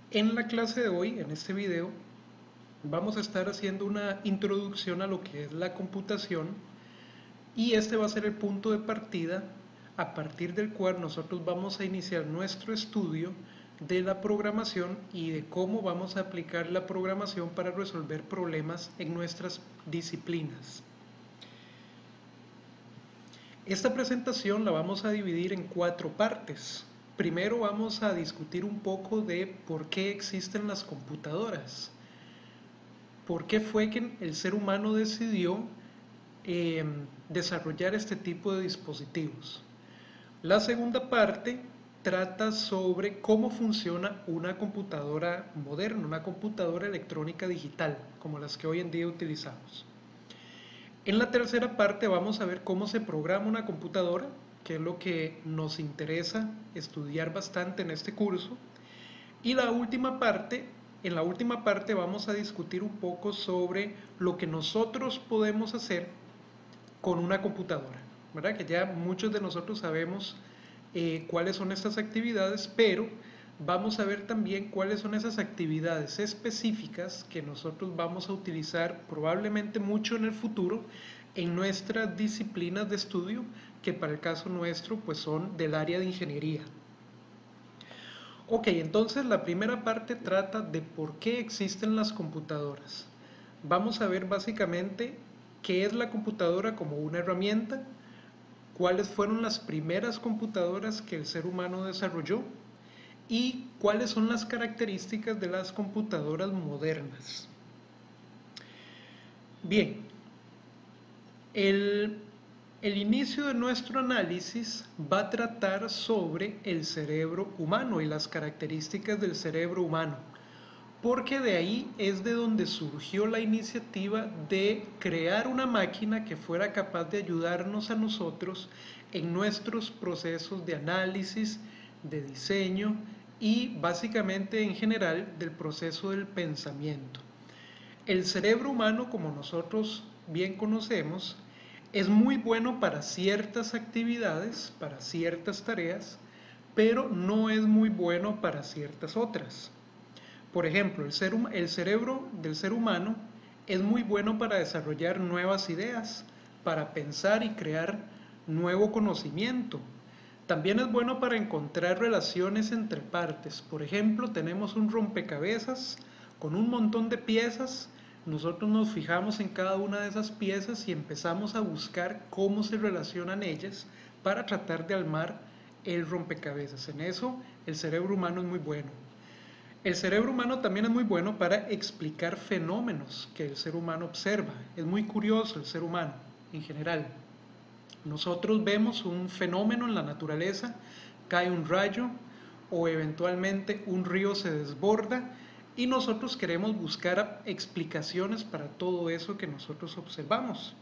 En la clase de hoy, en este video, vamos a estar haciendo una introducción a lo que es la computación y este va a ser el punto de partida a partir del cual nosotros vamos a iniciar nuestro estudio de la programación y de cómo vamos a aplicar la programación para resolver problemas en nuestras disciplinas. Esta presentación la vamos a dividir en 4 partes. Primero vamos a discutir un poco de por qué existen las computadoras. ¿Por qué fue que el ser humano decidió desarrollar este tipo de dispositivos? La segunda parte trata sobre cómo funciona una computadora moderna, una computadora electrónica digital, como las que hoy en día utilizamos. En la tercera parte vamos a ver cómo se programa una computadora, que es lo que nos interesa estudiar bastante en este curso. Y en la última parte vamos a discutir un poco sobre lo que nosotros podemos hacer con una computadora, ¿verdad? Que ya muchos de nosotros sabemos cuáles son estas actividades, pero vamos a ver también cuáles son esas actividades específicas que nosotros vamos a utilizar probablemente mucho en el futuro en nuestras disciplinas de estudio, que para el caso nuestro pues son del área de ingeniería. Ok, entonces la primera parte trata de por qué existen las computadoras. Vamos a ver básicamente qué es la computadora como una herramienta, cuáles fueron las primeras computadoras que el ser humano desarrolló y cuáles son las características de las computadoras modernas. Bien, el, el inicio de nuestro análisis va a tratar sobre el cerebro humano y las características del cerebro humano, porque de ahí es de donde surgió la iniciativa de crear una máquina que fuera capaz de ayudarnos a nosotros en nuestros procesos de análisis, de diseño y básicamente en general del proceso del pensamiento. El cerebro humano, como nosotros bien conocemos, es muy bueno para ciertas actividades, para ciertas tareas, pero no es muy bueno para ciertas otras. Por ejemplo, el cerebro del ser humano es muy bueno para desarrollar nuevas ideas, para pensar y crear nuevo conocimiento. También es bueno para encontrar relaciones entre partes. Por ejemplo, tenemos un rompecabezas con un montón de piezas. Nosotros nos fijamos en cada una de esas piezas y empezamos a buscar cómo se relacionan ellas para tratar de armar el rompecabezas. En eso el cerebro humano es muy bueno. El cerebro humano también es muy bueno para explicar fenómenos que el ser humano observa. Es muy curioso el ser humano en general. Nosotros vemos un fenómeno en la naturaleza, cae un rayo o eventualmente un río se desborda y nosotros queremos buscar explicaciones para todo eso que nosotros observamos.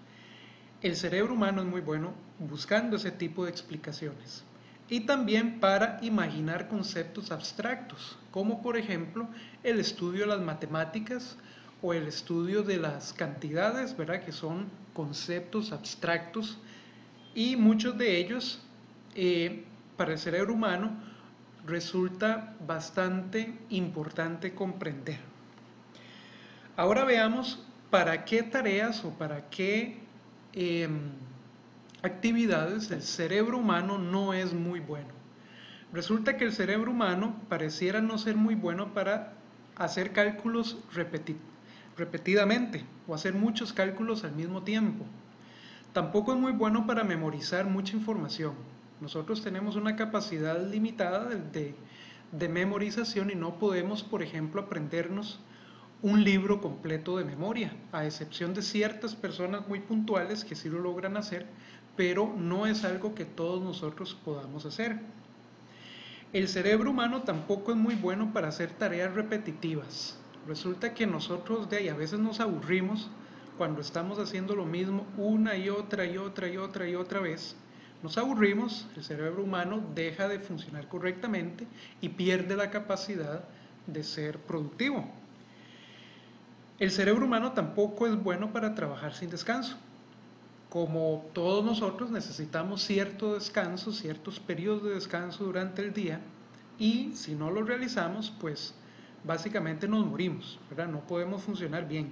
El cerebro humano es muy bueno buscando ese tipo de explicaciones y también para imaginar conceptos abstractos, como por ejemplo el estudio de las matemáticas o el estudio de las cantidades, ¿verdad? Que son conceptos abstractos y muchos de ellos para el cerebro humano resulta bastante importante comprender. Ahora veamos para qué tareas o para qué eh, actividades el cerebro humano no es muy bueno. Resulta que el cerebro humano pareciera no ser muy bueno para hacer cálculos repetidamente o hacer muchos cálculos al mismo tiempo. Tampoco es muy bueno para memorizar mucha información. Nosotros tenemos una capacidad limitada de memorización y no podemos, por ejemplo, aprendernos un libro completo de memoria, a excepción de ciertas personas muy puntuales que sí lo logran hacer, pero no es algo que todos nosotros podamos hacer. El cerebro humano tampoco es muy bueno para hacer tareas repetitivas. Resulta que nosotros de ahí a veces nos aburrimos cuando estamos haciendo lo mismo una y otra y otra y otra y otra vez. Nos aburrimos, el cerebro humano deja de funcionar correctamente y pierde la capacidad de ser productivo. El cerebro humano tampoco es bueno para trabajar sin descanso. Como todos nosotros necesitamos cierto descanso, ciertos periodos de descanso durante el día y si no lo realizamos, pues básicamente nos morimos, ¿verdad? No podemos funcionar bien.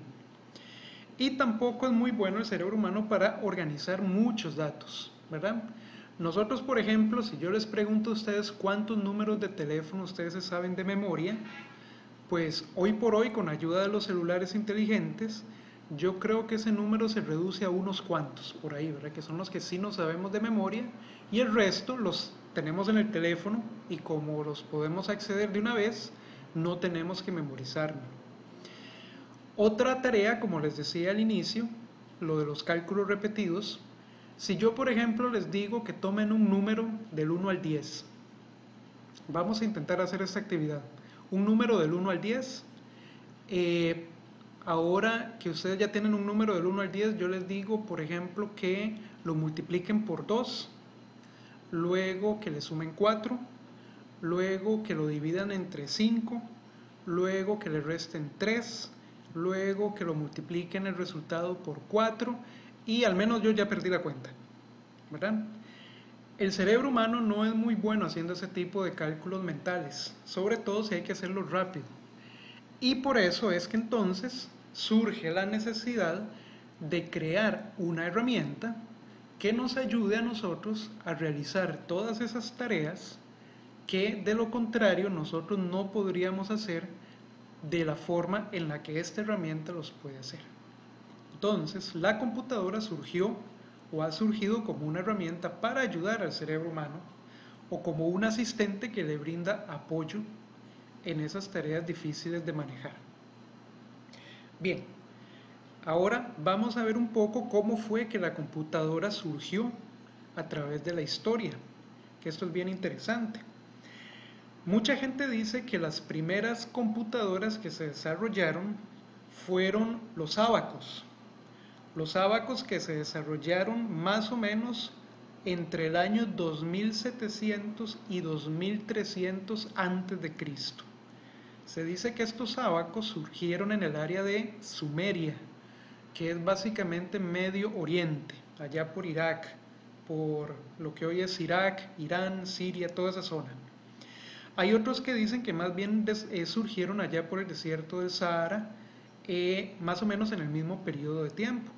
Y tampoco es muy bueno el cerebro humano para organizar muchos datos, ¿verdad? Nosotros, por ejemplo, si yo les pregunto a ustedes cuántos números de teléfono ustedes se saben de memoria, pues hoy por hoy, con ayuda de los celulares inteligentes, yo creo que ese número se reduce a unos cuantos por ahí, ¿verdad? Que son los que sí nos sabemos de memoria y el resto los tenemos en el teléfono y como los podemos acceder de una vez, no tenemos que memorizarlo. Otra tarea, como les decía al inicio, lo de los cálculos repetidos, si yo por ejemplo les digo que tomen un número del 1 al 10, vamos a intentar hacer esta actividad. Un número del 1 al 10. Ahora que ustedes ya tienen un número del 1 al 10, yo les digo, por ejemplo, que lo multipliquen por 2, luego que le sumen 4, luego que lo dividan entre 5, luego que le resten 3, luego que lo multipliquen el resultado por 4 y al menos yo ya perdí la cuenta, ¿verdad? El cerebro humano no es muy bueno haciendo ese tipo de cálculos mentales, sobre todo si hay que hacerlo rápido. Y por eso es que entonces surge la necesidad de crear una herramienta que nos ayude a nosotros a realizar todas esas tareas que de lo contrario nosotros no podríamos hacer de la forma en la que esta herramienta los puede hacer. Entonces, la computadora surgió o ha surgido como una herramienta para ayudar al cerebro humano o como un asistente que le brinda apoyo en esas tareas difíciles de manejar. Bien, ahora vamos a ver un poco cómo fue que la computadora surgió a través de la historia, que esto es bien interesante. Mucha gente dice que las primeras computadoras que se desarrollaron fueron los ábacos. Los ábacos que se desarrollaron más o menos entre el año 2700 y 2300 antes de Cristo. Se dice que estos ábacos surgieron en el área de Sumeria, que es básicamente Medio Oriente, allá por Irak, por lo que hoy es Irak, Irán, Siria, toda esa zona. Hay otros que dicen que más bien surgieron allá por el desierto del Sahara, más o menos en el mismo periodo de tiempo.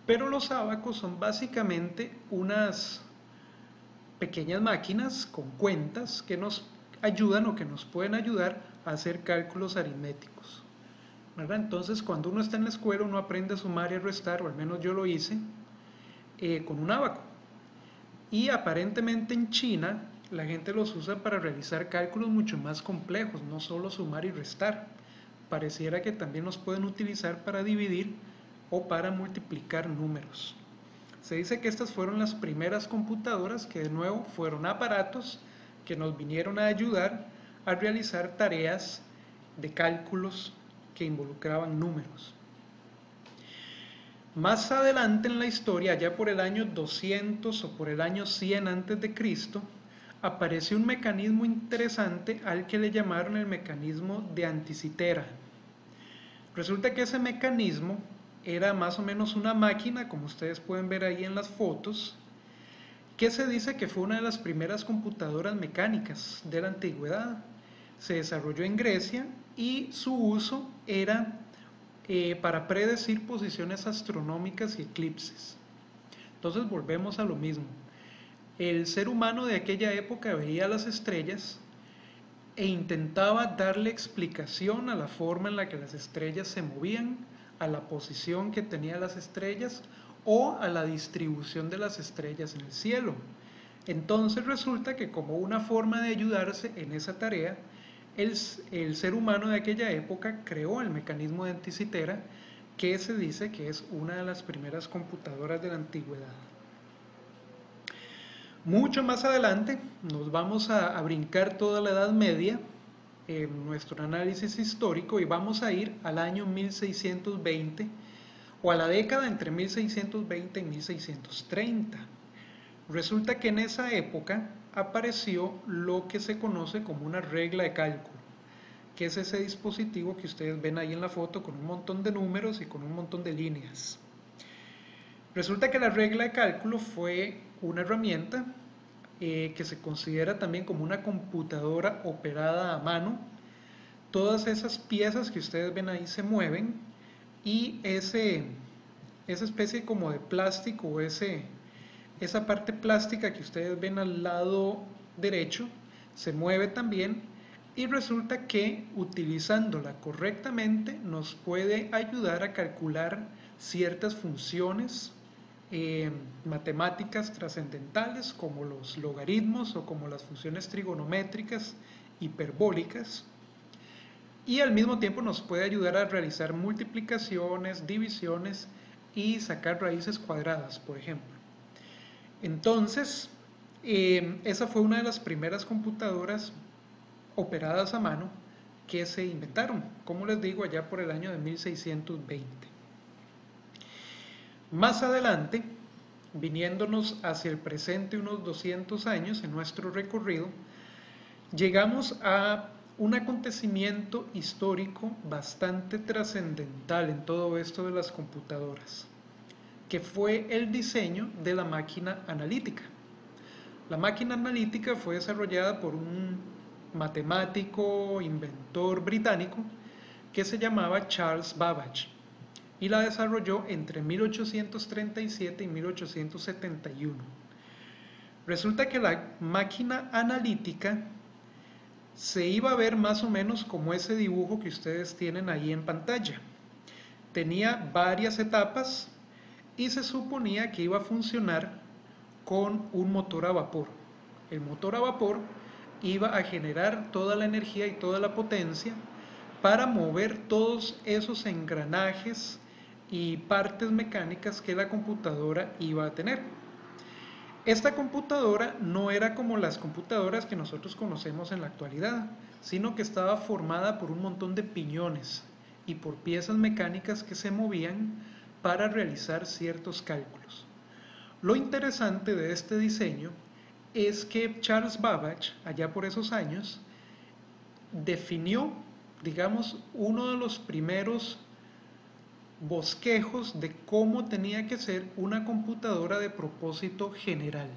Pero los ábacos son básicamente unas pequeñas máquinas con cuentas que nos ayudan o que nos pueden ayudar a hacer cálculos aritméticos, ¿verdad? Entonces, cuando uno está en la escuela, uno aprende a sumar y a restar, o al menos yo lo hice, con un ábaco. Y aparentemente en China la gente los usa para realizar cálculos mucho más complejos, no solo sumar y restar. Pareciera que también los pueden utilizar para dividir o para multiplicar números. Se dice que estas fueron las primeras computadoras que de nuevo fueron aparatos que nos vinieron a ayudar a realizar tareas de cálculos que involucraban números. Más adelante en la historia, ya por el año 200 o por el año 100 antes de Cristo, apareció un mecanismo interesante al que le llamaron el mecanismo de Anticitera. Resulta que ese mecanismo era más o menos una máquina, como ustedes pueden ver ahí en las fotos, que se dice que fue una de las primeras computadoras mecánicas de la antigüedad. Se desarrolló en Grecia y su uso era para predecir posiciones astronómicas y eclipses. Entonces volvemos a lo mismo. El ser humano de aquella época veía las estrellas e intentaba darle explicación a la forma en la que las estrellas se movían, a la posición que tenían las estrellas o a la distribución de las estrellas en el cielo. Entonces resulta que como una forma de ayudarse en esa tarea, el ser humano de aquella época creó el mecanismo de Anticitera, que se dice que es una de las primeras computadoras de la antigüedad. Mucho más adelante nos vamos a brincar toda la Edad Media en nuestro análisis histórico y vamos a ir al año 1620 o a la década entre 1620 y 1630. Resulta que en esa época apareció lo que se conoce como una regla de cálculo, que es ese dispositivo que ustedes ven ahí en la foto con un montón de números y con un montón de líneas. Resulta que la regla de cálculo fue una herramienta que se considera también como una computadora operada a mano, todas esas piezas que ustedes ven ahí se mueven y esa especie como de plástico, esa parte plástica que ustedes ven al lado derecho, se mueve también y resulta que utilizándola correctamente nos puede ayudar a calcular ciertas funciones matemáticas trascendentales como los logaritmos o como las funciones trigonométricas hiperbólicas, y al mismo tiempo nos puede ayudar a realizar multiplicaciones, divisiones y sacar raíces cuadradas, por ejemplo. Entonces, esa fue una de las primeras computadoras operadas a mano que se inventaron, como les digo, allá por el año de 1620. Más adelante, viniéndonos hacia el presente unos 200 años en nuestro recorrido, llegamos a un acontecimiento histórico bastante trascendental en todo esto de las computadoras, que fue el diseño de la máquina analítica. La máquina analítica fue desarrollada por un matemático, inventor británico que se llamaba Charles Babbage y la desarrolló entre 1837 y 1871. Resulta que la máquina analítica se iba a ver más o menos como ese dibujo que ustedes tienen ahí en pantalla. Tenía varias etapas y se suponía que iba a funcionar con un motor a vapor. El motor a vapor iba a generar toda la energía y toda la potencia para mover todos esos engranajes y partes mecánicas que la computadora iba a tener. Esta computadora no era como las computadoras que nosotros conocemos en la actualidad, sino que estaba formada por un montón de piñones y por piezas mecánicas que se movían para realizar ciertos cálculos. Lo interesante de este diseño es que Charles Babbage, allá por esos años, definió, digamos, uno de los primeros bosquejos de cómo tenía que ser una computadora de propósito general.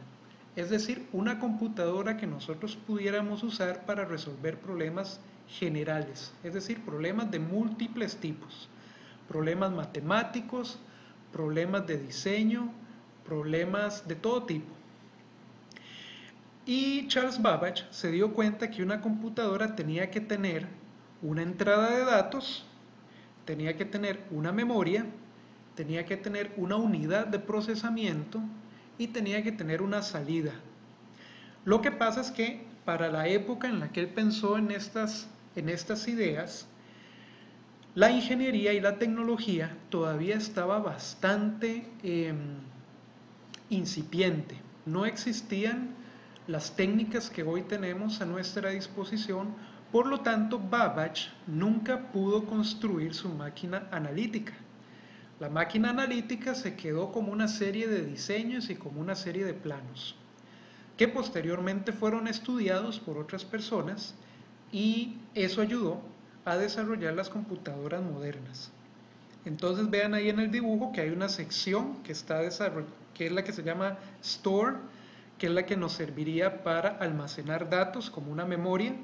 Es decir, una computadora que nosotros pudiéramos usar para resolver problemas generales, es decir, problemas de múltiples tipos, problemas matemáticos, problemas de diseño, problemas de todo tipo. Y Charles Babbage se dio cuenta que una computadora tenía que tener una entrada de datos, tenía que tener una memoria, tenía que tener una unidad de procesamiento y tenía que tener una salida. Lo que pasa es que para la época en la que él pensó en estas ideas, la ingeniería y la tecnología todavía estaba bastante incipiente. No existían las técnicas que hoy tenemos a nuestra disposición, por lo tanto Babbage nunca pudo construir su máquina analítica. La máquina analítica se quedó como una serie de diseños y como una serie de planos, que posteriormente fueron estudiados por otras personas y eso ayudó a desarrollar las computadoras modernas. Entonces vean ahí en el dibujo que hay una sección que está que es la que se llama Store, que es la que nos serviría para almacenar datos como una memoria.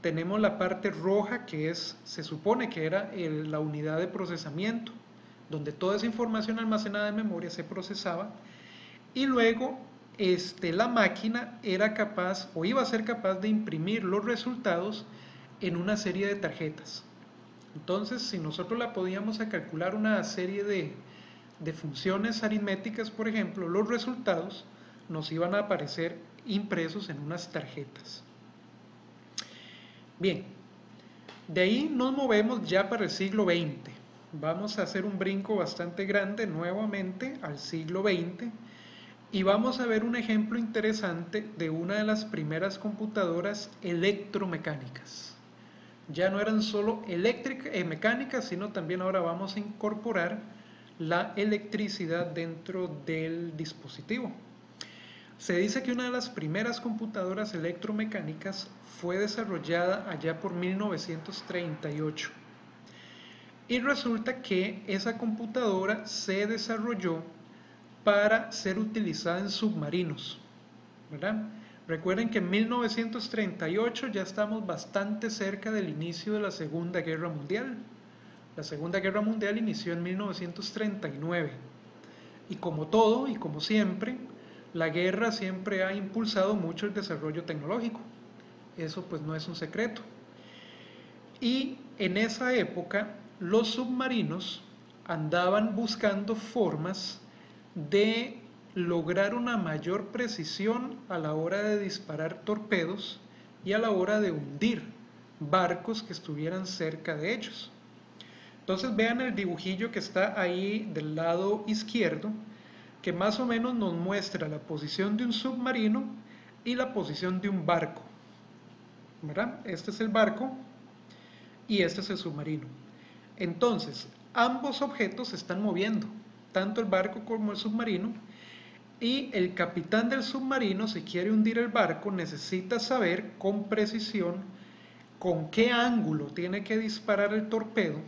Tenemos la parte roja que se supone que era la unidad de procesamiento, donde toda esa información almacenada en memoria se procesaba, y luego la máquina era capaz o iba a ser capaz de imprimir los resultados en una serie de tarjetas. Entonces, si nosotros la podíamos a calcular una serie de funciones aritméticas, por ejemplo, los resultados nos iban a aparecer impresos en unas tarjetas. Bien, de ahí nos movemos ya para el siglo XX. Vamos a hacer un brinco bastante grande nuevamente al siglo XX y vamos a ver un ejemplo interesante de una de las primeras computadoras electromecánicas. Ya no eran solo mecánicas, sino también ahora vamos a incorporar la electricidad dentro del dispositivo. Se dice que una de las primeras computadoras electromecánicas fue desarrollada allá por 1938. Y resulta que esa computadora se desarrolló para ser utilizada en submarinos, ¿verdad? Recuerden que en 1938 ya estamos bastante cerca del inicio de la Segunda Guerra Mundial. La Segunda Guerra Mundial inició en 1939 y como todo y como siempre, la guerra siempre ha impulsado mucho el desarrollo tecnológico. Eso pues no es un secreto. Y en esa época los submarinos andaban buscando formas de lograr una mayor precisión a la hora de disparar torpedos y a la hora de hundir barcos que estuvieran cerca de ellos. Entonces vean el dibujillo que está ahí del lado izquierdo, que más o menos nos muestra la posición de un submarino y la posición de un barco. ¿Verdad? Este es el barco y este es el submarino. Entonces, ambos objetos se están moviendo, tanto el barco como el submarino, y el capitán del submarino, si quiere hundir el barco, necesita saber con precisión con qué ángulo tiene que disparar el torpedo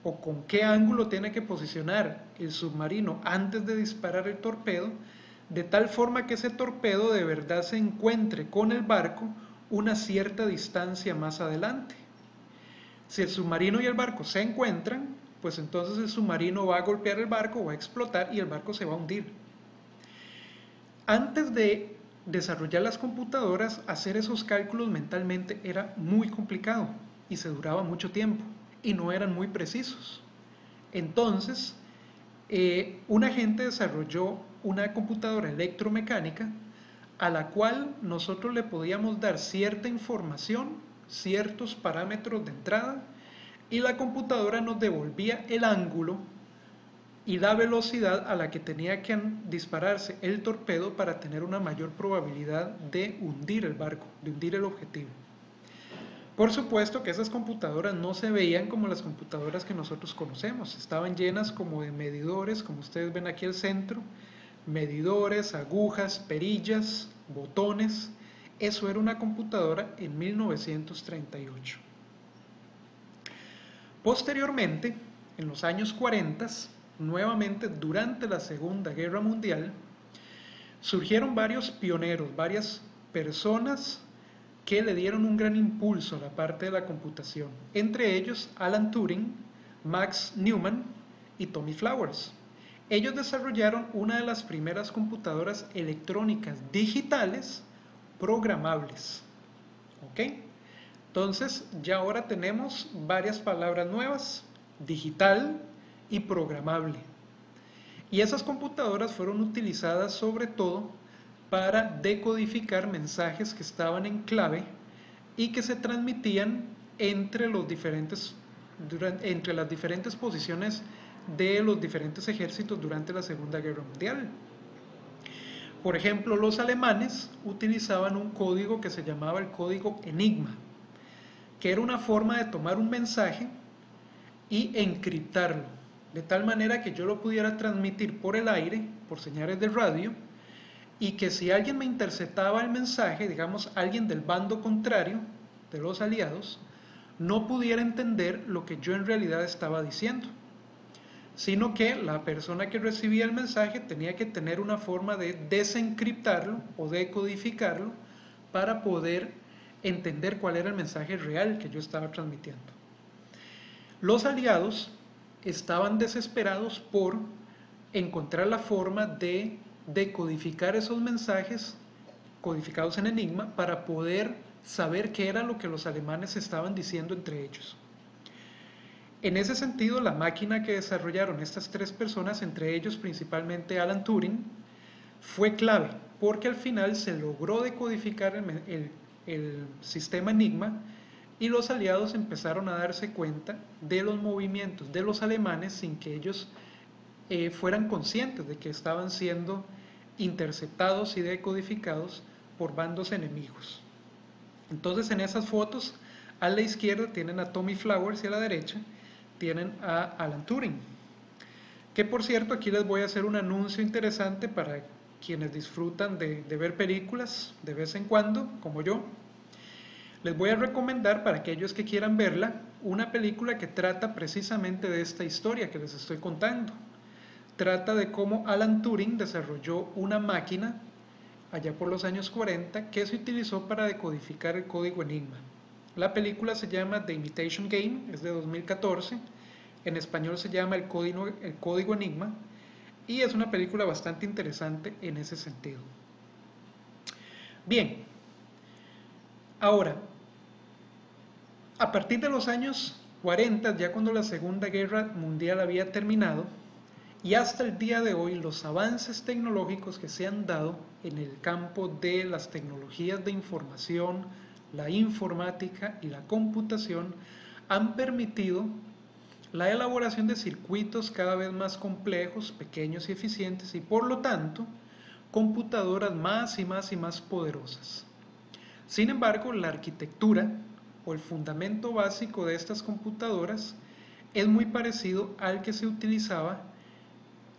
o con qué ángulo tiene que posicionar el submarino antes de disparar el torpedo, de tal forma que ese torpedo de verdad se encuentre con el barco una cierta distancia más adelante. Si el submarino y el barco se encuentran, pues entonces el submarino va a golpear el barco, va a explotar y el barco se va a hundir. Antes de desarrollar las computadoras, hacer esos cálculos mentalmente era muy complicado y se duraba mucho tiempo y no eran muy precisos. Entonces, una gente desarrolló una computadora electromecánica a la cual nosotros le podíamos dar cierta información, ciertos parámetros de entrada, y la computadora nos devolvía el ángulo y la velocidad a la que tenía que dispararse el torpedo para tener una mayor probabilidad de hundir el barco, de hundir el objetivo. Por supuesto que esas computadoras no se veían como las computadoras que nosotros conocemos, estaban llenas como de medidores, como ustedes ven aquí al centro, medidores, agujas, perillas, botones. Eso era una computadora en 1938. Posteriormente, en los años 40, nuevamente durante la Segunda Guerra Mundial, surgieron varios pioneros, varias personas que le dieron un gran impulso a la parte de la computación, entre ellos Alan Turing, Max Newman y Tommy Flowers. Ellos desarrollaron una de las primeras computadoras electrónicas digitales programables. ¿Ok? Entonces ya ahora tenemos varias palabras nuevas, digital y programable. Y esas computadoras fueron utilizadas sobre todo para decodificar mensajes que estaban en clave y que se transmitían entre las diferentes posiciones de los diferentes ejércitos durante la Segunda Guerra Mundial. Por ejemplo, los alemanes utilizaban un código que se llamaba el código Enigma, que era una forma de tomar un mensaje y encriptarlo, de tal manera que yo lo pudiera transmitir por el aire, por señales de radio, y que si alguien me interceptaba el mensaje, digamos alguien del bando contrario de los aliados, no pudiera entender lo que yo en realidad estaba diciendo, sino que la persona que recibía el mensaje tenía que tener una forma de desencriptarlo o decodificarlo para poder entender cuál era el mensaje real que yo estaba transmitiendo. Los aliados estaban desesperados por encontrar la forma de decodificar esos mensajes codificados en Enigma para poder saber qué era lo que los alemanes estaban diciendo entre ellos. En ese sentido, la máquina que desarrollaron estas tres personas, entre ellos principalmente Alan Turing, fue clave porque al final se logró decodificar el sistema Enigma y los aliados empezaron a darse cuenta de los movimientos de los alemanes sin que ellos fueran conscientes de que estaban siendo interceptados y decodificados por bandos enemigos. Entonces en esas fotos a la izquierda tienen a Tommy Flowers y a la derecha tienen a Alan Turing. Que por cierto, aquí les voy a hacer un anuncio interesante para quienes disfrutan de ver películas de vez en cuando, como yo. Les voy a recomendar para aquellos que quieran verla, una película que trata precisamente de esta historia que les estoy contando. Trata de cómo Alan Turing desarrolló una máquina allá por los años 40, que se utilizó para decodificar el código Enigma. La película se llama The Imitation Game, es de 2014, en español se llama El Código Enigma, y es una película bastante interesante en ese sentido. Bien, ahora, a partir de los años 40, ya cuando la Segunda Guerra Mundial había terminado, y hasta el día de hoy, los avances tecnológicos que se han dado en el campo de las tecnologías de información, la informática y la computación han permitido la elaboración de circuitos cada vez más complejos, pequeños y eficientes, y por lo tanto, computadoras más y más y más poderosas. Sin embargo, la arquitectura o el fundamento básico de estas computadoras es muy parecido al que se utilizaba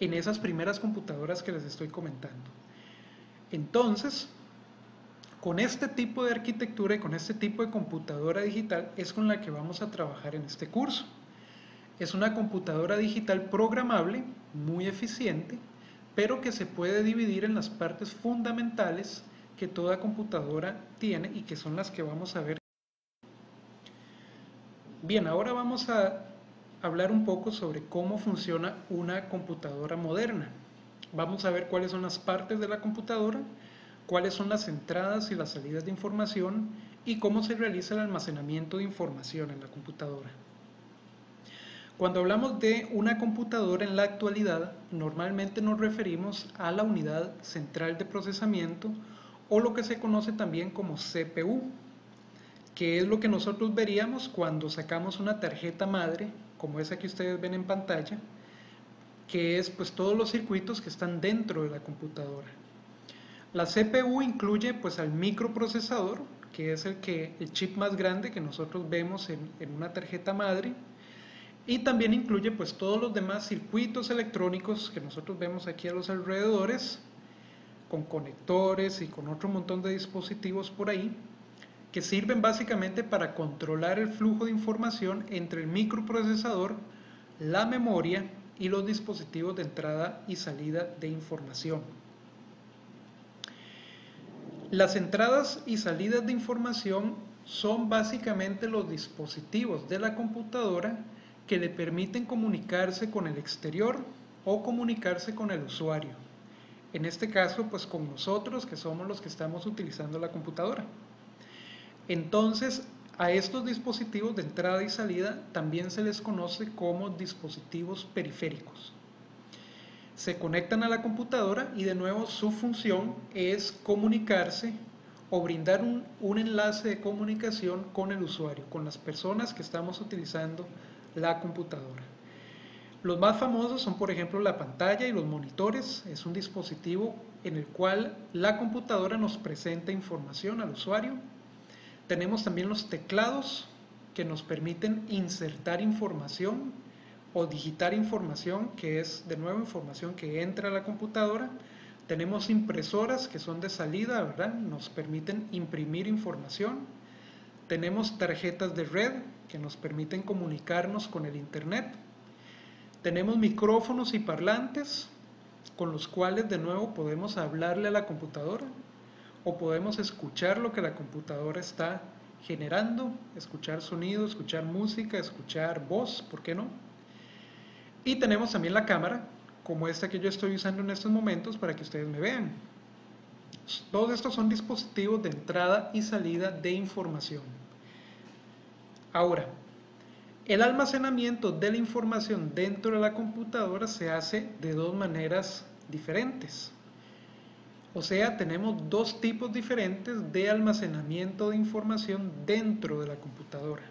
en esas primeras computadoras que les estoy comentando. Entonces, con este tipo de arquitectura y con este tipo de computadora digital es con la que vamos a trabajar en este curso. Es una computadora digital programable, muy eficiente, pero que se puede dividir en las partes fundamentales que toda computadora tiene y que son las que vamos a ver. Bien, ahora vamos a hablar un poco sobre cómo funciona una computadora moderna. Vamos a ver cuáles son las partes de la computadora, cuáles son las entradas y las salidas de información y cómo se realiza el almacenamiento de información en la computadora. Cuando hablamos de una computadora en la actualidad, normalmente nos referimos a la unidad central de procesamiento o lo que se conoce también como CPU, que es lo que nosotros veríamos cuando sacamos una tarjeta madre, como esa que ustedes ven en pantalla, que es pues todos los circuitos que están dentro de la computadora. La CPU incluye pues al microprocesador, que es el chip más grande que nosotros vemos en una tarjeta madre, y también incluye pues todos los demás circuitos electrónicos que nosotros vemos aquí a los alrededores, con conectores y con otro montón de dispositivos por ahí, que sirven básicamente para controlar el flujo de información entre el microprocesador, la memoria y los dispositivos de entrada y salida de información. Las entradas y salidas de información son básicamente los dispositivos de la computadora que le permiten comunicarse con el exterior o comunicarse con el usuario. En este caso, pues con nosotros que somos los que estamos utilizando la computadora. Entonces, a estos dispositivos de entrada y salida también se les conoce como dispositivos periféricos. Se conectan a la computadora y de nuevo su función es comunicarse o brindar un enlace de comunicación con el usuario, con las personas que estamos utilizando la computadora. Los más famosos son, por ejemplo, la pantalla y los monitores. Es un dispositivo en el cual la computadora nos presenta información al usuario. Tenemos también los teclados que nos permiten insertar información o digitar información, que es de nuevo información que entra a la computadora. Tenemos impresoras que son de salida, ¿verdad? Nos permiten imprimir información. Tenemos tarjetas de red que nos permiten comunicarnos con el internet. Tenemos micrófonos y parlantes con los cuales de nuevo podemos hablarle a la computadora o podemos escuchar lo que la computadora está generando, escuchar sonido, escuchar música, escuchar voz, ¿por qué no? Y tenemos también la cámara, como esta que yo estoy usando en estos momentos para que ustedes me vean. Todos estos son dispositivos de entrada y salida de información. Ahora, el almacenamiento de la información dentro de la computadora se hace de dos maneras diferentes. O sea, tenemos dos tipos diferentes de almacenamiento de información dentro de la computadora.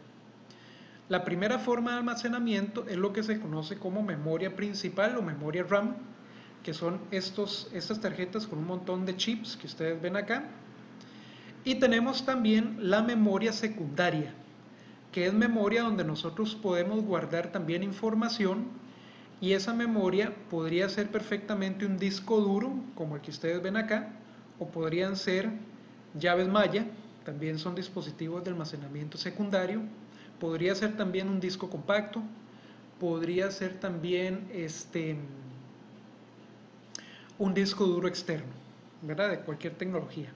La primera forma de almacenamiento es lo que se conoce como memoria principal o memoria RAM, que son estas tarjetas con un montón de chips que ustedes ven acá. Y tenemos también la memoria secundaria, que es memoria donde nosotros podemos guardar también información, y esa memoria podría ser perfectamente un disco duro, como el que ustedes ven acá, o podrían ser llaves Maya, también son dispositivos de almacenamiento secundario. Podría ser también un disco compacto, podría ser también un disco duro externo. ¿verdad? De cualquier tecnología.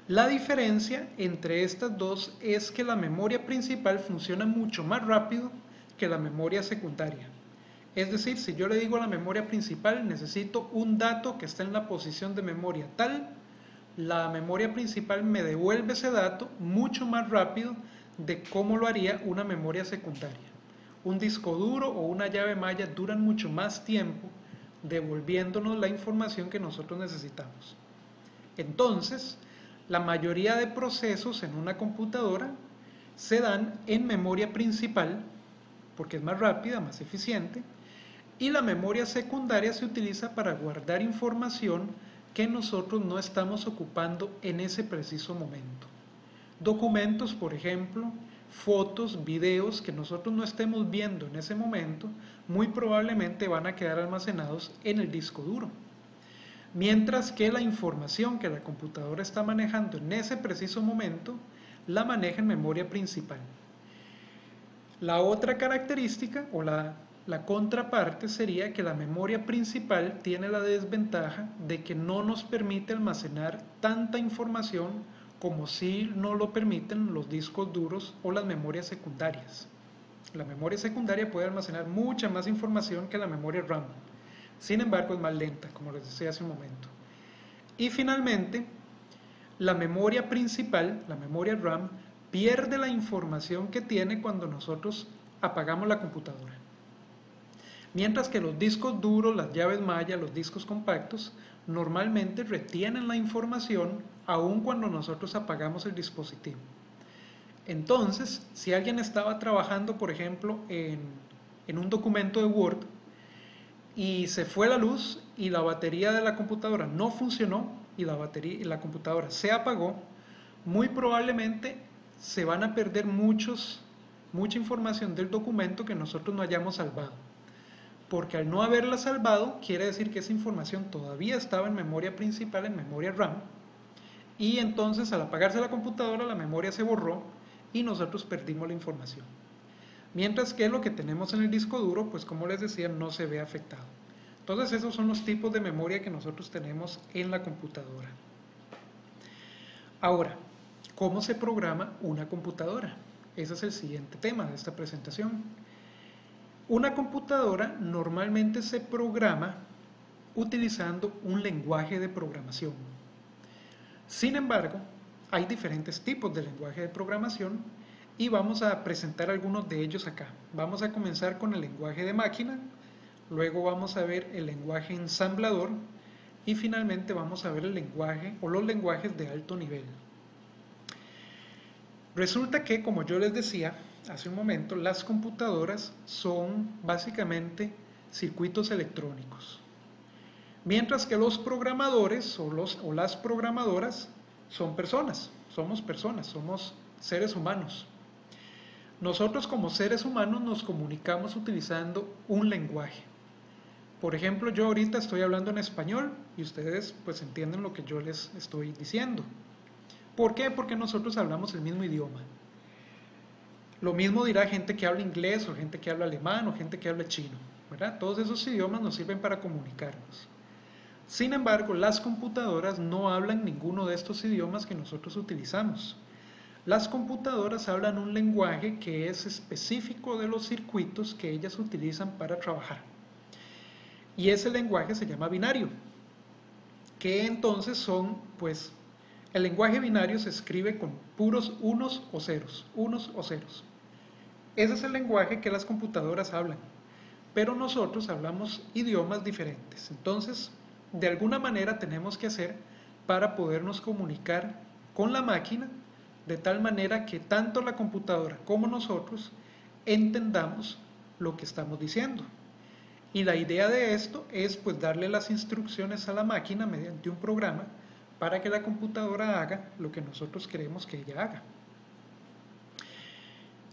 La diferencia entre estas dos es que la memoria principal funciona mucho más rápido que la memoria secundaria. Es decir, si yo le digo a la memoria principal, necesito un dato que está en la posición de memoria tal, la memoria principal me devuelve ese dato mucho más rápido de cómo lo haría una memoria secundaria. Un disco duro o una llave malla duran mucho más tiempo devolviéndonos la información que nosotros necesitamos. Entonces, la mayoría de procesos en una computadora se dan en memoria principal, porque es más rápida, más eficiente, y la memoria secundaria se utiliza para guardar información que nosotros no estamos ocupando en ese preciso momento. Documentos, por ejemplo, fotos, videos que nosotros no estemos viendo en ese momento, muy probablemente van a quedar almacenados en el disco duro. Mientras que la información que la computadora está manejando en ese preciso momento, la maneja en memoria principal. La otra característica o la contraparte sería que la memoria principal tiene la desventaja de que no nos permite almacenar tanta información como si no lo permiten los discos duros o las memorias secundarias. La memoria secundaria puede almacenar mucha más información que la memoria RAM. Sin embargo, es más lenta, como les decía hace un momento. Y finalmente, la memoria principal, la memoria RAM, pierde la información que tiene cuando nosotros apagamos la computadora. Mientras que los discos duros, las llaves malla, los discos compactos, normalmente retienen la información aun cuando nosotros apagamos el dispositivo. Entonces, si alguien estaba trabajando, por ejemplo, en un documento de Word y se fue la luz y la batería de la computadora no funcionó y la computadora se apagó, muy probablemente se van a perder mucha información del documento que nosotros no hayamos salvado. Porque al no haberla salvado, quiere decir que esa información todavía estaba en memoria principal, en memoria RAM, y entonces al apagarse la computadora la memoria se borró y nosotros perdimos la información. Mientras que lo que tenemos en el disco duro, pues como les decía, no se ve afectado. Entonces esos son los tipos de memoria que nosotros tenemos en la computadora. Ahora, ¿cómo se programa una computadora? Ese es el siguiente tema de esta presentación. Una computadora normalmente se programa utilizando un lenguaje de programación. Sin embargo, hay diferentes tipos de lenguaje de programación y vamos a presentar algunos de ellos acá. Vamos a comenzar con el lenguaje de máquina, luego vamos a ver el lenguaje ensamblador y finalmente vamos a ver el lenguaje o los lenguajes de alto nivel. Resulta que, como yo les decía hace un momento, las computadoras son básicamente circuitos electrónicos. Mientras que los programadores o las programadoras son personas, somos seres humanos. Nosotros como seres humanos nos comunicamos utilizando un lenguaje. Por ejemplo, yo ahorita estoy hablando en español y ustedes pues entienden lo que yo les estoy diciendo. ¿Por qué? Porque nosotros hablamos el mismo idioma. Lo mismo dirá gente que habla inglés o gente que habla alemán o gente que habla chino, ¿verdad? Todos esos idiomas nos sirven para comunicarnos. Sin embargo, las computadoras no hablan ninguno de estos idiomas que nosotros utilizamos. Las computadoras hablan un lenguaje que es específico de los circuitos que ellas utilizan para trabajar. Y ese lenguaje se llama binario, que entonces son, pues, el lenguaje binario se escribe con puros unos o ceros, unos o ceros. Ese es el lenguaje que las computadoras hablan, pero nosotros hablamos idiomas diferentes. Entonces, de alguna manera tenemos que hacer para podernos comunicar con la máquina de tal manera que tanto la computadora como nosotros entendamos lo que estamos diciendo. Y la idea de esto es pues darle las instrucciones a la máquina mediante un programa para que la computadora haga lo que nosotros queremos que ella haga.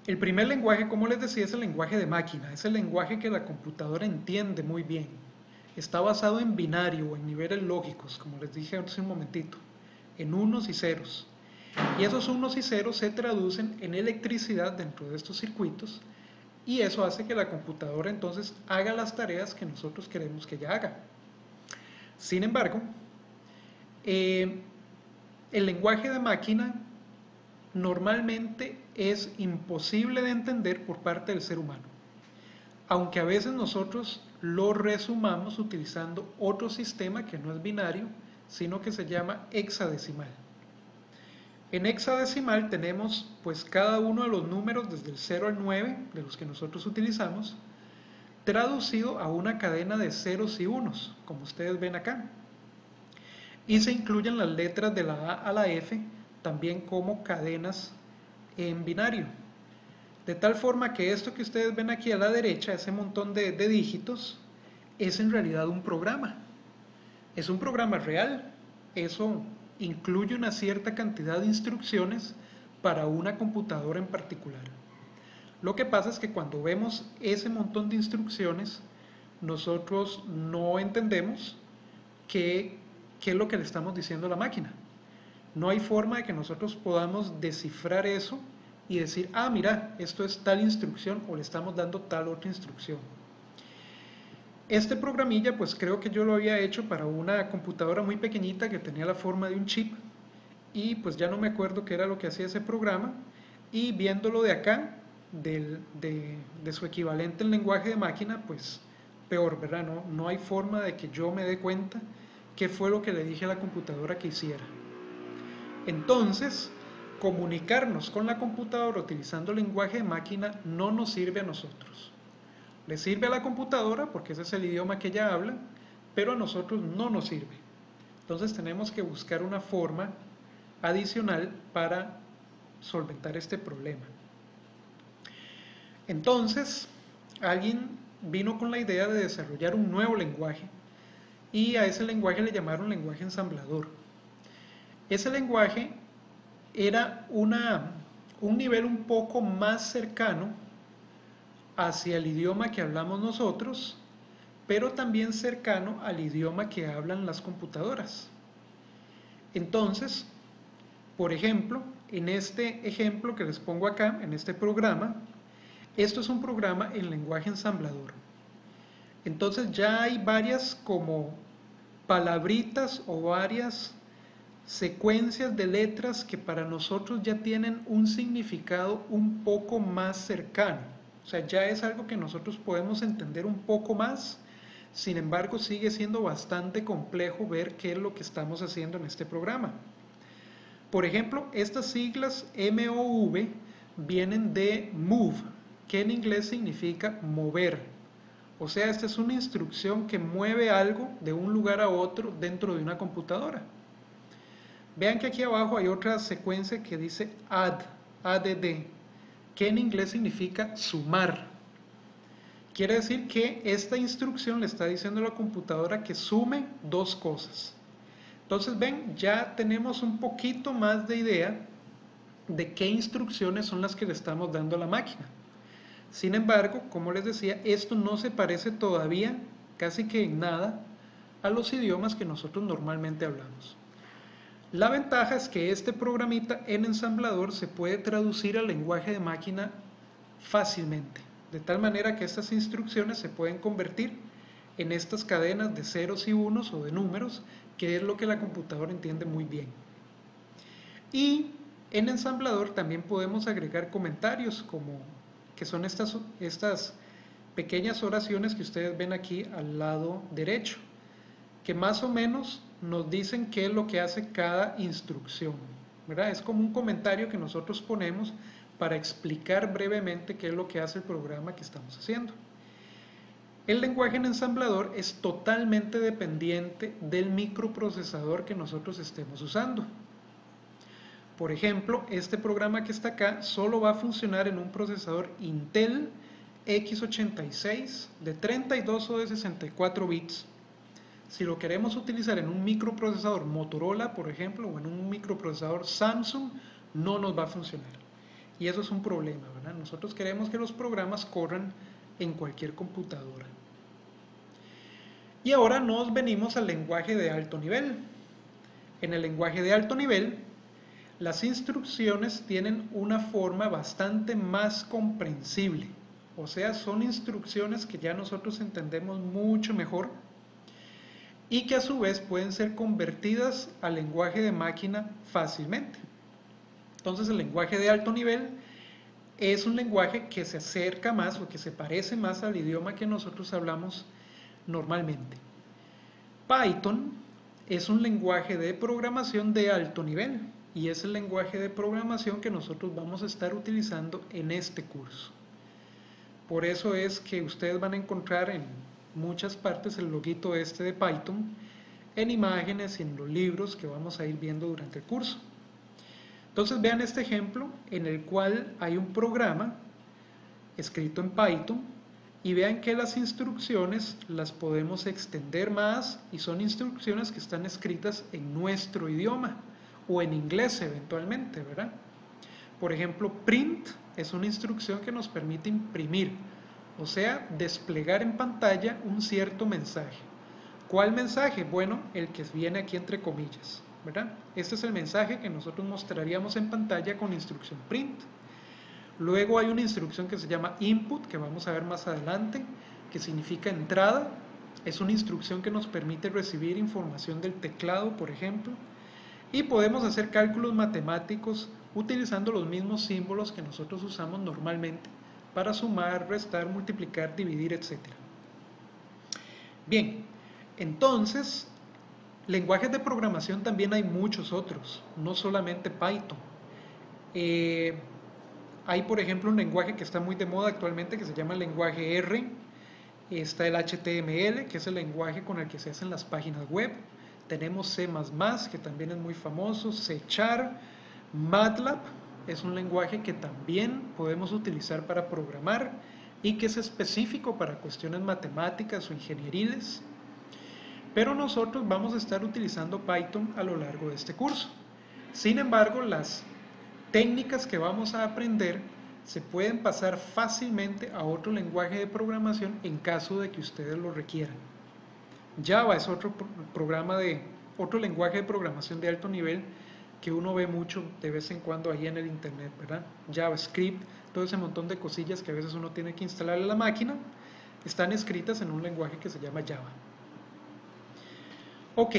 El primer lenguaje, como les decía, es el lenguaje de máquina, es el lenguaje que la computadora entiende muy bien. Está basado en binario o en niveles lógicos, como les dije hace un momentito, en unos y ceros. Y esos unos y ceros se traducen en electricidad dentro de estos circuitos y eso hace que la computadora entonces haga las tareas que nosotros queremos que ella haga. Sin embargo, El lenguaje de máquina normalmente es imposible de entender por parte del ser humano, aunque a veces nosotros lo resumamos utilizando otro sistema que no es binario, sino que se llama hexadecimal. En hexadecimal tenemos pues cada uno de los números desde el 0 al 9 de los que nosotros utilizamos, traducido a una cadena de ceros y unos, como ustedes ven acá. Y se incluyen las letras de la A a la F también como cadenas en binario. De tal forma que esto que ustedes ven aquí a la derecha, ese montón de dígitos, es en realidad un programa. Es un programa real. Eso incluye una cierta cantidad de instrucciones para una computadora en particular. Lo que pasa es que cuando vemos ese montón de instrucciones, nosotros no entendemos qué es lo que le estamos diciendo a la máquina. No hay forma de que nosotros podamos descifrar eso y decir, ah, mira, esto es tal instrucción o le estamos dando tal otra instrucción. Este programilla, pues creo que yo lo había hecho para una computadora muy pequeñita que tenía la forma de un chip y pues ya no me acuerdo qué era lo que hacía ese programa, y viéndolo de acá, de su equivalente en lenguaje de máquina, pues peor, ¿verdad? No hay forma de que yo me dé cuenta qué fue lo que le dije a la computadora que hiciera. Entonces, comunicarnos con la computadora utilizando lenguaje de máquina no nos sirve a nosotros. Le sirve a la computadora porque ese es el idioma que ella habla, pero a nosotros no nos sirve. Entonces tenemos que buscar una forma adicional para solventar este problema. Entonces, alguien vino con la idea de desarrollar un nuevo lenguaje y a ese lenguaje le llamaron lenguaje ensamblador. Ese lenguaje era un nivel un poco más cercano hacia el idioma que hablamos nosotros, pero también cercano al idioma que hablan las computadoras. Entonces, por ejemplo, en este ejemplo que les pongo acá, en este programa, esto es un programa en lenguaje ensamblador. Entonces ya hay varias como palabritas o varias secuencias de letras que para nosotros ya tienen un significado un poco más cercano. O sea, ya es algo que nosotros podemos entender un poco más. Sin embargo, sigue siendo bastante complejo ver qué es lo que estamos haciendo en este programa. Por ejemplo, estas siglas MOV vienen de move, que en inglés significa mover. O sea, esta es una instrucción que mueve algo de un lugar a otro dentro de una computadora. Vean que aquí abajo hay otra secuencia que dice add, que en inglés significa sumar. Quiere decir que esta instrucción le está diciendo a la computadora que sume dos cosas. Entonces ven, ya tenemos un poquito más de idea de qué instrucciones son las que le estamos dando a la máquina. Sin embargo, como les decía, esto no se parece todavía casi que en nada a los idiomas que nosotros normalmente hablamos. La ventaja es que este programita en ensamblador se puede traducir al lenguaje de máquina fácilmente, de tal manera que estas instrucciones se pueden convertir en estas cadenas de ceros y unos o de números, que es lo que la computadora entiende muy bien. Y en ensamblador también podemos agregar comentarios, como que son estas pequeñas oraciones que ustedes ven aquí al lado derecho, que más o menos nos dicen qué es lo que hace cada instrucción, ¿verdad? Es como un comentario que nosotros ponemos para explicar brevemente qué es lo que hace el programa que estamos haciendo. El lenguaje en ensamblador es totalmente dependiente del microprocesador que nosotros estemos usando. Por ejemplo, este programa que está acá solo va a funcionar en un procesador Intel x86 de 32 o de 64 bits. Si lo queremos utilizar en un microprocesador Motorola, por ejemplo, o en un microprocesador Samsung, no nos va a funcionar. Y eso es un problema, ¿verdad? Nosotros queremos que los programas corran en cualquier computadora. Y ahora nos venimos al lenguaje de alto nivel. En el lenguaje de alto nivel, las instrucciones tienen una forma bastante más comprensible. O sea, son instrucciones que ya nosotros entendemos mucho mejor. y que a su vez pueden ser convertidas al lenguaje de máquina fácilmente. Entonces el lenguaje de alto nivel es un lenguaje que se acerca más o que se parece más al idioma que nosotros hablamos normalmente. Python es un lenguaje de programación de alto nivel y es el lenguaje de programación que nosotros vamos a estar utilizando en este curso. Por eso es que ustedes van a encontrar en muchas partes el loguito este de Python en imágenes y en los libros que vamos a ir viendo durante el curso. Entonces vean este ejemplo en el cual hay un programa escrito en Python y vean que las instrucciones las podemos extender más y son instrucciones que están escritas en nuestro idioma o en inglés eventualmente, ¿verdad? Por ejemplo, print es una instrucción que nos permite imprimir, o sea, desplegar en pantalla un cierto mensaje. ¿Cuál mensaje? Bueno, el que viene aquí entre comillas, ¿verdad? Este es el mensaje que nosotros mostraríamos en pantalla con la instrucción print. Luego hay una instrucción que se llama input, que vamos a ver más adelante, que significa entrada. Es una instrucción que nos permite recibir información del teclado, por ejemplo. Y podemos hacer cálculos matemáticos utilizando los mismos símbolos que nosotros usamos normalmente para sumar, restar, multiplicar, dividir, etc. Bien, entonces, lenguajes de programación también hay muchos otros, no solamente Python. Hay, por ejemplo, un lenguaje que está muy de moda actualmente que se llama el lenguaje R. Está el HTML, que es el lenguaje con el que se hacen las páginas web. Tenemos C++, que también es muy famoso, C#, MATLAB es un lenguaje que también podemos utilizar para programar y que es específico para cuestiones matemáticas o ingenieriles. Pero nosotros vamos a estar utilizando Python a lo largo de este curso. Sin embargo, las técnicas que vamos a aprender se pueden pasar fácilmente a otro lenguaje de programación en caso de que ustedes lo requieran. Java es otro lenguaje de programación de alto nivel que uno ve mucho de vez en cuando ahí en el internet, ¿verdad? JavaScript, todo ese montón de cosillas que a veces uno tiene que instalar en la máquina, están escritas en un lenguaje que se llama Java. Ok,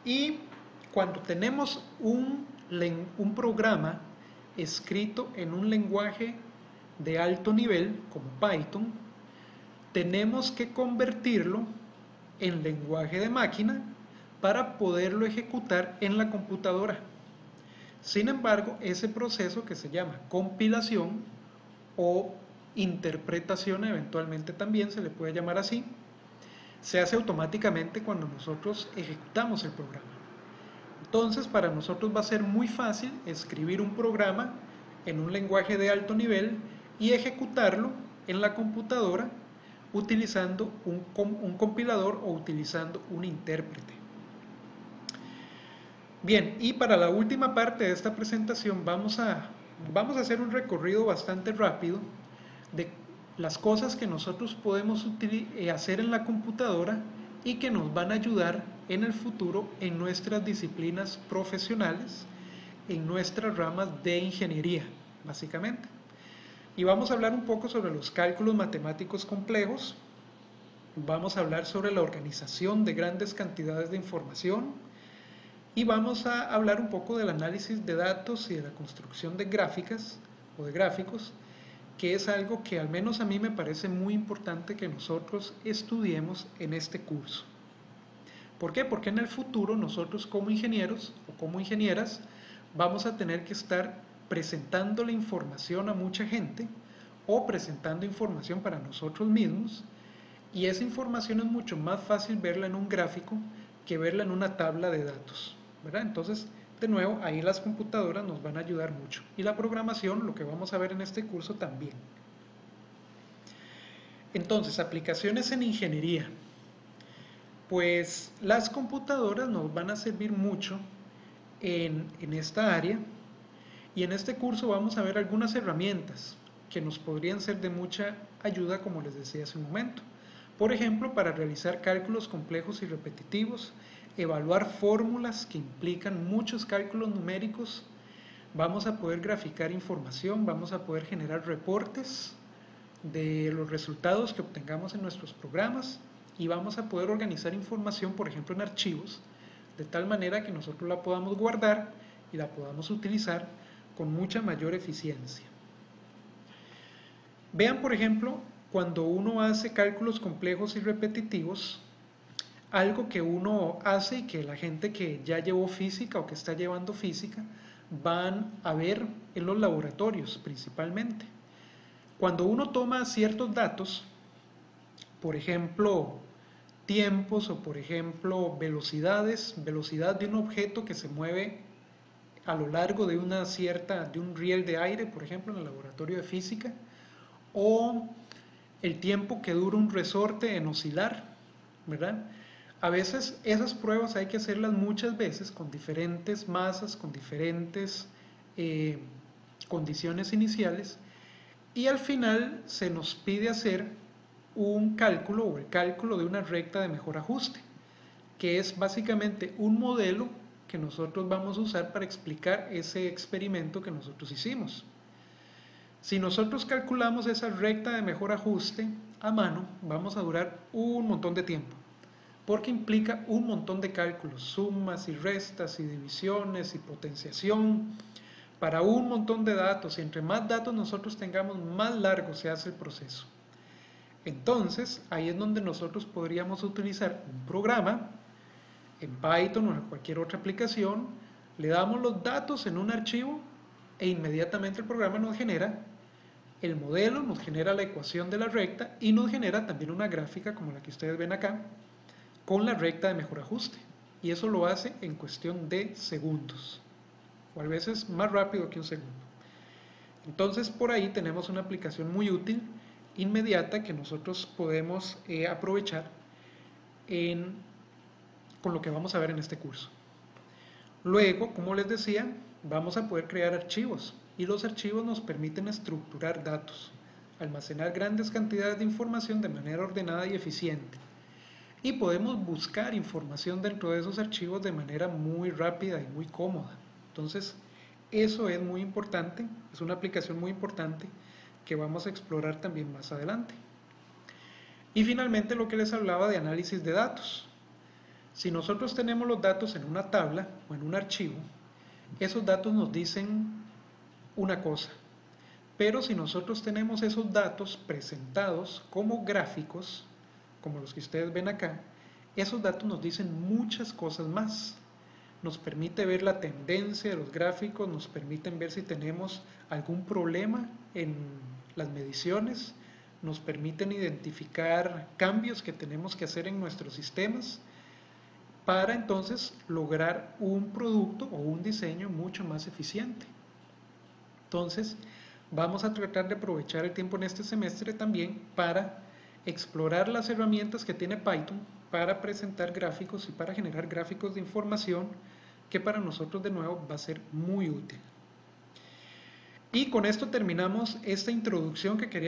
y cuando tenemos un programa escrito en un lenguaje de alto nivel, como Python, tenemos que convertirlo en lenguaje de máquina para poderlo ejecutar en la computadora. Sin embargo, ese proceso que se llama compilación o interpretación, eventualmente también se le puede llamar así, se hace automáticamente cuando nosotros ejecutamos el programa. Entonces, para nosotros va a ser muy fácil escribir un programa en un lenguaje de alto nivel y ejecutarlo en la computadora utilizando un compilador o utilizando un intérprete. Bien, y para la última parte de esta presentación vamos a hacer un recorrido bastante rápido de las cosas que nosotros podemos hacer en la computadora y que nos van a ayudar en el futuro en nuestras disciplinas profesionales, en nuestras ramas de ingeniería, básicamente. Y vamos a hablar un poco sobre los cálculos matemáticos complejos, vamos a hablar sobre la organización de grandes cantidades de información y vamos a hablar un poco del análisis de datos y de la construcción de gráficas o de gráficos, que es algo que al menos a mí me parece muy importante que nosotros estudiemos en este curso. ¿Por qué? Porque en el futuro nosotros como ingenieros o como ingenieras vamos a tener que estar presentando la información a mucha gente o presentando información para nosotros mismos, y esa información es mucho más fácil verla en un gráfico que verla en una tabla de datos, ¿verdad? Entonces, de nuevo, ahí las computadoras nos van a ayudar mucho. Y la programación, lo que vamos a ver en este curso también. Entonces, aplicaciones en ingeniería. Pues las computadoras nos van a servir mucho en esta área, y en este curso vamos a ver algunas herramientas que nos podrían ser de mucha ayuda, como les decía hace un momento. Por ejemplo, para realizar cálculos complejos y repetitivos, evaluar fórmulas que implican muchos cálculos numéricos, vamos a poder graficar información, vamos a poder generar reportes de los resultados que obtengamos en nuestros programas y vamos a poder organizar información, por ejemplo, en archivos, de tal manera que nosotros la podamos guardar y la podamos utilizar con mucha mayor eficiencia. Vean, por ejemplo, cuando uno hace cálculos complejos y repetitivos, algo que uno hace y que la gente que ya llevó física o que está llevando física van a ver en los laboratorios principalmente. Cuando uno toma ciertos datos, por ejemplo, tiempos o por ejemplo velocidades, velocidad de un objeto que se mueve a lo largo de de un riel de aire, por ejemplo, en el laboratorio de física, o el tiempo que dura un resorte en oscilar, ¿verdad? A veces esas pruebas hay que hacerlas muchas veces con diferentes masas, con diferentes condiciones iniciales, y al final se nos pide hacer un cálculo o el cálculo de una recta de mejor ajuste, que es básicamente un modelo que nosotros vamos a usar para explicar ese experimento que nosotros hicimos. Si nosotros calculamos esa recta de mejor ajuste a mano, vamos a durar un montón de tiempo, porque implica un montón de cálculos, sumas y restas y divisiones y potenciación para un montón de datos, y entre más datos nosotros tengamos, más largo se hace el proceso. Entonces, ahí es donde nosotros podríamos utilizar un programa en Python o en cualquier otra aplicación, le damos los datos en un archivo e inmediatamente el programa nos genera el modelo, nos genera la ecuación de la recta y nos genera también una gráfica como la que ustedes ven acá con la recta de mejor ajuste. Y eso lo hace en cuestión de segundos, o a veces más rápido que un segundo. Entonces por ahí tenemos una aplicación muy útil, inmediata, que nosotros podemos aprovechar con lo que vamos a ver en este curso. Luego, como les decía, vamos a poder crear archivos, y los archivos nos permiten estructurar datos, almacenar grandes cantidades de información de manera ordenada y eficiente, y podemos buscar información dentro de esos archivos de manera muy rápida y muy cómoda. Entonces, eso es muy importante, es una aplicación muy importante que vamos a explorar también más adelante. Y finalmente, lo que les hablaba de análisis de datos. Si nosotros tenemos los datos en una tabla o en un archivo, esos datos nos dicen una cosa, pero si nosotros tenemos esos datos presentados como gráficos, como los que ustedes ven acá, esos datos nos dicen muchas cosas más. Nos permite ver la tendencia de los gráficos, nos permiten ver si tenemos algún problema en las mediciones, nos permiten identificar cambios que tenemos que hacer en nuestros sistemas para entonces lograr un producto o un diseño mucho más eficiente. Entonces, vamos a tratar de aprovechar el tiempo en este semestre también para explorar las herramientas que tiene Python para presentar gráficos y para generar gráficos de información, que para nosotros de nuevo va a ser muy útil. Y con esto terminamos esta introducción que quería